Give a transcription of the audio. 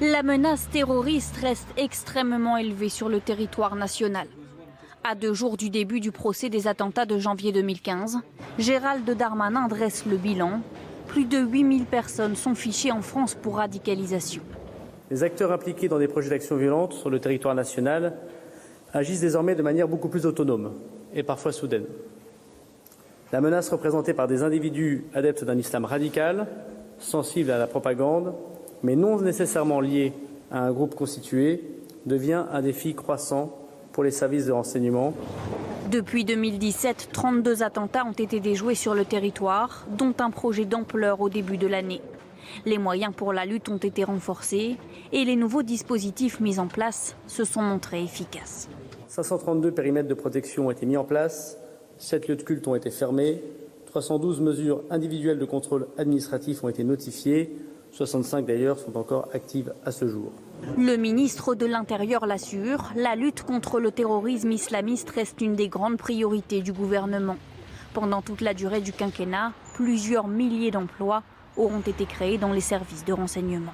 La menace terroriste reste extrêmement élevée sur le territoire national. À 2 jours du début du procès des attentats de janvier 2015, Gérald Darmanin dresse le bilan. Plus de 8000 personnes sont fichées en France pour radicalisation. Les acteurs impliqués dans des projets d'action violente sur le territoire national agissent désormais de manière beaucoup plus autonome et parfois soudaine. La menace représentée par des individus adeptes d'un islam radical, sensibles à la propagande, mais non nécessairement liés à un groupe constitué, devient un défi croissant pour les services de renseignement. Depuis 2017, 32 attentats ont été déjoués sur le territoire, dont un projet d'ampleur au début de l'année. Les moyens pour la lutte ont été renforcés et les nouveaux dispositifs mis en place se sont montrés efficaces. 532 périmètres de protection ont été mis en place, 7 lieux de culte ont été fermés, 312 mesures individuelles de contrôle administratif ont été notifiées, 65 d'ailleurs sont encore actives à ce jour. Le ministre de l'Intérieur l'assure, la lutte contre le terrorisme islamiste reste une des grandes priorités du gouvernement. Pendant toute la durée du quinquennat, plusieurs milliers d'emplois auront été créés dans les services de renseignement.